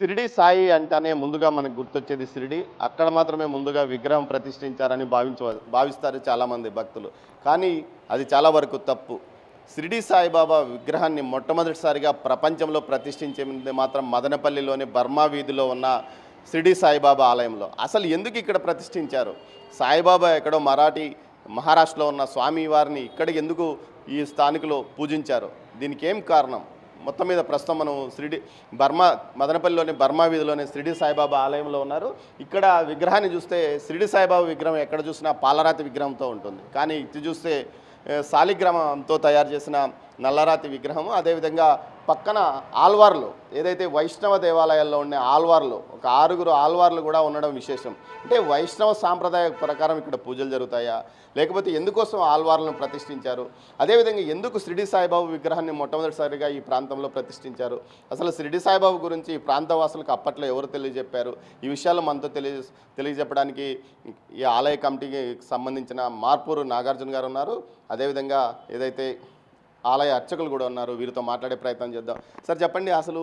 షిరిడి సాయి అంటేనే ముందుగా మనకు గుర్తొచ్చేది షిరిడి. అక్కడ మాత్రమే ముందుగా విగ్రహం ప్రతిష్ఠించారని భావిస్తారు చాలామంది భక్తులు. కానీ అది చాలా వరకు తప్పు. షిరిడి సాయిబాబా విగ్రహాన్ని మొట్టమొదటిసారిగా ప్రపంచంలో ప్రతిష్ఠించింది మాత్రం మదనపల్లిలోని బర్మా వీధిలో ఉన్న షిరిడి సాయిబాబా ఆలయంలో. అసలు ఎందుకు ఇక్కడ ప్రతిష్ఠించారు? సాయిబాబా ఎక్కడో మహారాష్ట్రలో ఉన్న స్వామివారిని ఇక్కడ ఎందుకు ఈ స్థానికులు పూజించారు? దీనికి ఏం కారణం? మొత్తం మీద ప్రస్తుతం మనం మదనపల్లిలోని బర్మా వీధిలోని షిరిడి సాయిబాబా ఆలయంలో ఉన్నారు. ఇక్కడ విగ్రహాన్ని చూస్తే షిరిడి సాయిబాబా విగ్రహం ఎక్కడ చూసినా పాలరాతి విగ్రహంతో ఉంటుంది. కానీ ఇది చూస్తే శాలిగ్రామంతో తయారు చేసిన నల్లరాతి విగ్రహము. అదేవిధంగా పక్కన ఆల్వార్లు, ఏదైతే వైష్ణవ దేవాలయాల్లో ఉండే ఆల్వార్లు, ఒక 6 ఆల్వార్లు కూడా ఉండడం విశేషం. అంటే వైష్ణవ సాంప్రదాయ ప్రకారం ఇక్కడ పూజలు జరుగుతాయా, లేకపోతే ఎందుకోసం ఆల్వార్లను ప్రతిష్ఠించారు? అదేవిధంగా ఎందుకు షిరిడి సాయిబాబు విగ్రహాన్ని మొట్టమొదటిసారిగా ఈ ప్రాంతంలో ప్రతిష్ఠించారు? అసలు షిరిడి సాయిబాబు గురించి ఈ ప్రాంతవాసులకు అప్పట్లో ఎవరు తెలియజెప్పారు? ఈ విషయాలు మనతో తెలియజెప్పడానికి ఈ ఆలయ కమిటీకి సంబంధించిన మార్పూరు నాగార్జున గారు ఉన్నారు. అదేవిధంగా ఏదైతే ఆలయ అర్చకులు కూడా ఉన్నారు, వీరితో మాట్లాడే ప్రయత్నం చేద్దాం. సార్ చెప్పండి, అసలు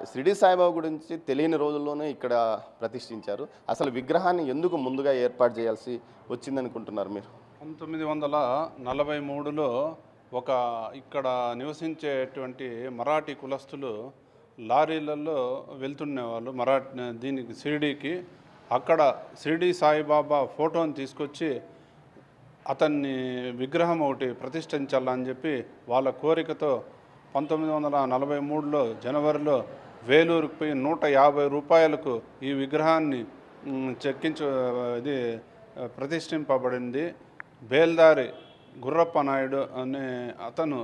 షిరిడి సాయిబాబా గురించి తెలియని రోజుల్లోనే ఇక్కడ ప్రతిష్ఠించారు. అసలు విగ్రహాన్ని ఎందుకు ముందుగా ఏర్పాటు చేయాల్సి వచ్చిందనుకుంటున్నారు మీరు? 1943లో ఇక్కడ నివసించేటువంటి మరాఠీ కులస్తులు లారీలలో వెళ్తుండేవాళ్ళు దీనికి షిరిడీకి. అక్కడ షిరిడి సాయిబాబా ఫోటోని తీసుకొచ్చి అతన్ని విగ్రహం ఒకటి ప్రతిష్ఠించాలని చెప్పి వాళ్ళ కోరికతో 1943లో జనవరిలో వేలూరుకు పోయి 150 రూపాయలకు ఈ విగ్రహాన్ని ప్రతిష్ఠింపబడింది. బేల్దారి గుర్రప్ప నాయుడు అనే అతను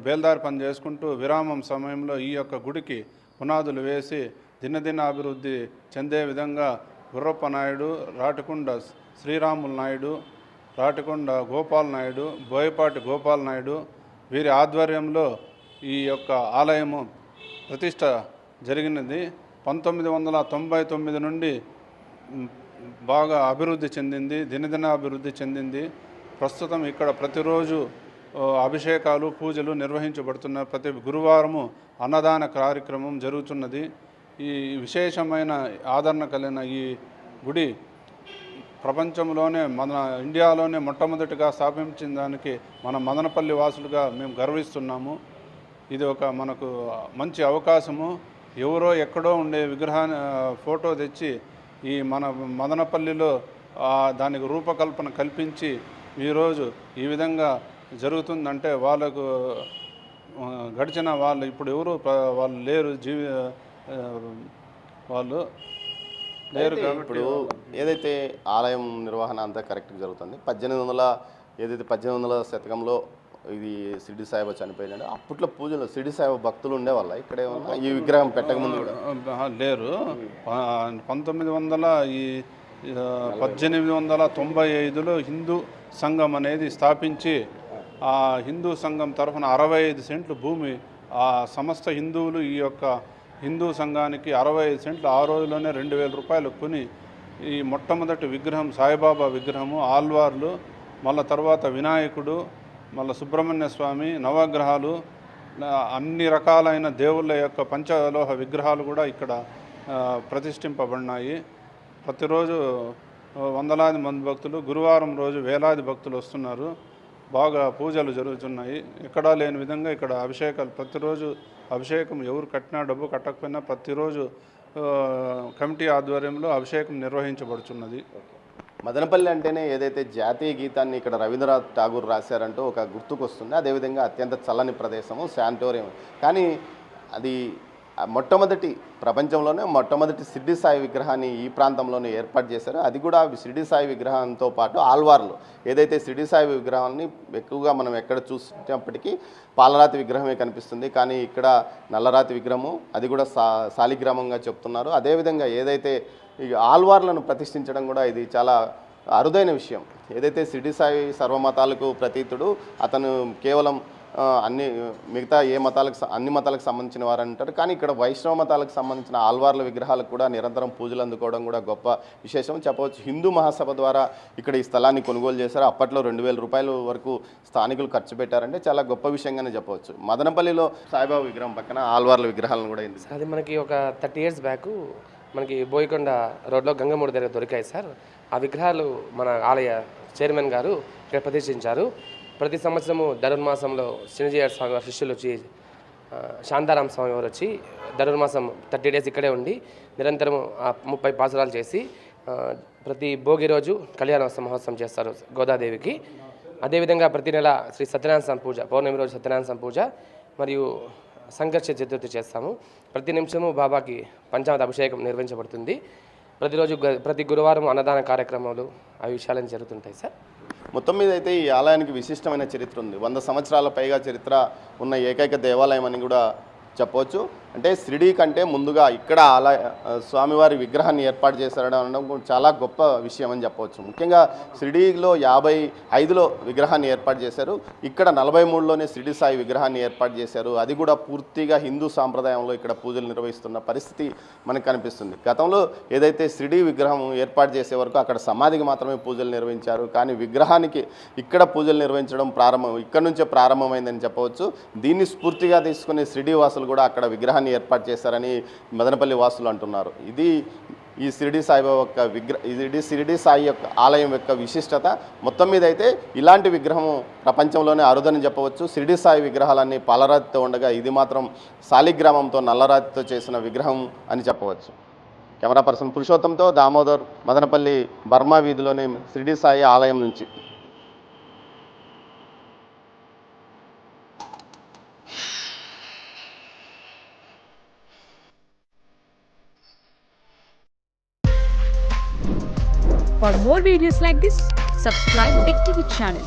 బేల్దారి పని చేసుకుంటూ విరామం సమయంలో ఈ యొక్క గుడికి పునాదులు వేసి దినదిన అభివృద్ధి చెందే విధంగా గుర్రప్ప నాయుడు, రాటికొండ శ్రీరాములు నాయుడు, రాటికొండ గోపాల్ నాయుడు, బోయపాటి గోపాల్ నాయుడు వీరి ఆధ్వర్యంలో ఈ యొక్క ఆలయము ప్రతిష్ట జరిగినది. 1999 నుండి బాగా అభివృద్ధి చెందింది, దినదిన అభివృద్ధి చెందింది. ప్రస్తుతం ఇక్కడ ప్రతిరోజు అభిషేకాలు, పూజలు నిర్వహించబడుతున్న ప్రతి గురువారము అన్నదాన కార్యక్రమం జరుగుతున్నది. ఈ విశేషమైన ఆదరణ కలిగిన ఈ గుడి ప్రపంచంలోనే మన ఇండియాలోనే మొట్టమొదటిగా స్థాపించిన దానికి మన మదనపల్లి వాసులుగా మేము గర్విస్తున్నాము. ఇది మనకు మంచి అవకాశము. ఎవరో ఎక్కడో ఉండే విగ్రహాన్ని ఫోటో తెచ్చి ఈ మన మదనపల్లిలో దానికి రూపకల్పన కల్పించి ఈరోజు ఈ విధంగా జరుగుతుందంటే వాళ్ళకు గడిచిన వాళ్ళు ఇప్పుడు వాళ్ళు లేరు, వాళ్ళు లేరు. ఇప్పుడు ఏదైతే ఆలయం నిర్వహణ అంతా కరెక్ట్గా జరుగుతుంది, 1800 శతకంలో ఇది షిరిడి సాయిబాబా చనిపోయినాడు. అప్పట్లో పూజలు షిరిడి సాయిబాబా భక్తులు ఉండేవాళ్ళ ఇక్కడ ఏమన్నా ఈ విగ్రహం పెట్టకముందు కూడా? లేరు. 1895లో హిందూ సంఘం అనేది స్థాపించి ఆ హిందూ సంఘం తరఫున 65 సెంట్లు భూమి ఆ సమస్త హిందువులు ఈ యొక్క హిందూ సంఘానికి 65 సెంట్లు ఆ రోజులోనే 2000 రూపాయలు కొని ఈ మొట్టమొదటి విగ్రహం సాయిబాబా విగ్రహము, ఆల్వార్లు, మళ్ళీ తర్వాత వినాయకుడు, మళ్ళీ సుబ్రహ్మణ్య స్వామి, నవగ్రహాలు, అన్ని రకాలైన దేవుళ్ళ యొక్క పంచలోహ విగ్రహాలు కూడా ఇక్కడ ప్రతిష్ఠింపబడినాయి. ప్రతిరోజు వందలాది మంది భక్తులు, గురువారం రోజు వేలాది భక్తులు వస్తున్నారు. బాగా పూజలు జరుగుతున్నాయి. ఎక్కడా లేని విధంగా ఇక్కడ అభిషేకాలు ప్రతిరోజు అభిషేకం ఎవరు కట్టినా డబ్బు కట్టకపోయినా ప్రతిరోజు కమిటీ ఆధ్వర్యంలో అభిషేకం నిర్వహించబడుతున్నది. మదనపల్లి అంటేనే ఏదైతే జాతీయ గీతాన్ని ఇక్కడ రవీంద్రనాథ్ ఠాగూర్ రాశారంటూ ఒక గుర్తుకొస్తుంది. అదేవిధంగా అత్యంత చల్లని ప్రదేశము శాంటోరియం. కానీ అది ప్రపంచంలోనే మొట్టమొదటి షిరిడి సాయి విగ్రహాన్ని ఈ ప్రాంతంలోనే ఏర్పాటు చేశారు. అది కూడా షిరిడి సాయి విగ్రహంతో పాటు ఆల్వార్లు, ఏదైతే షిరిడి సాయి విగ్రహాన్ని ఎక్కువగా మనం ఎక్కడ చూసినప్పటికీ పాలరాతి విగ్రహమే కనిపిస్తుంది. కానీ ఇక్కడ నల్లరాతి విగ్రహము, అది కూడా శాలిగ్రామంగా చెప్తున్నారు. అదేవిధంగా ఏదైతే ఈ ఆల్వార్లను ప్రతిష్ఠించడం కూడా ఇది చాలా అరుదైన విషయం. ఏదైతే షిరిడి సాయి సర్వమతాలకు ప్రతీతుడు, అతను కేవలం అన్ని మిగతా అన్ని మతాలకు సంబంధించిన వారు అంటారు. కానీ ఇక్కడ వైష్ణవ మతాలకు సంబంధించిన ఆల్వార్ల విగ్రహాలకు కూడా నిరంతరం పూజలు అందుకోవడం కూడా గొప్ప విశేషం చెప్పవచ్చు. హిందూ మహాసభ ద్వారా ఇక్కడ ఈ స్థలాన్ని కొనుగోలు చేశారు. అప్పట్లో 2,000 రూపాయల వరకు స్థానికులు ఖర్చు పెట్టారంటే చాలా గొప్ప విషయంగానే చెప్పవచ్చు. మదనపల్లిలో సాయిబాబా విగ్రహం పక్కన ఆల్వార్ల విగ్రహాలను కూడా ఉంది. అది మనకి ఒక 30 years బ్యాక్ మనకి బోయకొండ రోడ్లో గంగమూడి దగ్గర దొరికాయి సార్. ఆ విగ్రహాలు మన ఆలయ చైర్మన్ గారు ఇక్కడ ప్రతిష్ఠించారు. ప్రతి సంవత్సరము ధనుర్మాసంలో శ్రీనిజయ స్వామి వారి శిష్యులు వచ్చి శాంతారాం స్వామి వారు వచ్చి ధనుర్మాసం 30 days ఇక్కడే ఉండి నిరంతరం 30 పాసురాలు చేసి ప్రతి భోగి రోజు కళ్యాణోత్సవ మహోత్సవం చేస్తారు గోదాదేవికి. అదేవిధంగా ప్రతి నెల శ్రీ సత్యనారాయణ స్వామి పూజ, పౌర్ణమి రోజు సత్యనారాయణ స్వామి పూజ మరియు సంకర్ష చతుర్థి చేస్తాము. ప్రతి నిమిషము బాబాకి పంచామృత అభిషేకం నిర్వహించబడుతుంది. ప్రతి గురువారం అన్నదాన కార్యక్రమాలు ఆ విషయాలను జరుగుతుంటాయి సార్. మొత్తం మీద అయితే ఈ ఆలయానికి విశిష్టమైన చరిత్ర ఉంది. 100 సంవత్సరాల పైగా చరిత్ర ఉన్న ఏకైక దేవాలయం అని కూడా చెప్పవచ్చు. అంటే షిరిడీ కంటే ముందుగా ఇక్కడ స్వామివారి విగ్రహాన్ని ఏర్పాటు చేశారడం అనడం చాలా గొప్ప విషయం అని చెప్పవచ్చు. ముఖ్యంగా షిరిడీలో 55లో విగ్రహాన్ని ఏర్పాటు చేశారు. ఇక్కడ 43లోనే షిరిడీ సాయి విగ్రహాన్ని ఏర్పాటు చేశారు. అది కూడా పూర్తిగా హిందూ సాంప్రదాయంలో ఇక్కడ పూజలు నిర్వహిస్తున్న పరిస్థితి మనకు కనిపిస్తుంది. గతంలో ఏదైతే షిరిడీ విగ్రహం ఏర్పాటు చేసే వరకు అక్కడ సమాధికి మాత్రమే పూజలు నిర్వహించారు. కానీ విగ్రహానికి ఇక్కడ పూజలు నిర్వహించడం ఇక్కడ నుంచే ప్రారంభమైందని చెప్పవచ్చు. దీన్ని స్ఫూర్తిగా తీసుకుని షిరిడీ వాసులు కూడా అక్కడ విగ్రహాన్ని ఏర్పాటు చేశారని మదనపల్లి వాసులు అంటున్నారు. ఇది ఈ షిరిడీ సాయిబాబా యొక్క షిరిడీ సాయి యొక్క ఆలయం యొక్క విశిష్టత. మొత్తం మీద అయితే ఇలాంటి విగ్రహం ప్రపంచంలోనే అరుదని చెప్పవచ్చు. షిరిడీ సాయి విగ్రహాలన్నీ పాలరాతితో ఉండగా ఇది మాత్రం శాలిగ్రామంతో నల్లరాతితో చేసిన విగ్రహం అని చెప్పవచ్చు. కెమెరా పర్సన్ పురుషోత్తంతో దామోదర్, మదనపల్లి బర్మా వీధిలోని షిరిడీ సాయి ఆలయం నుంచి. For more videos like this, subscribe Big TV channel.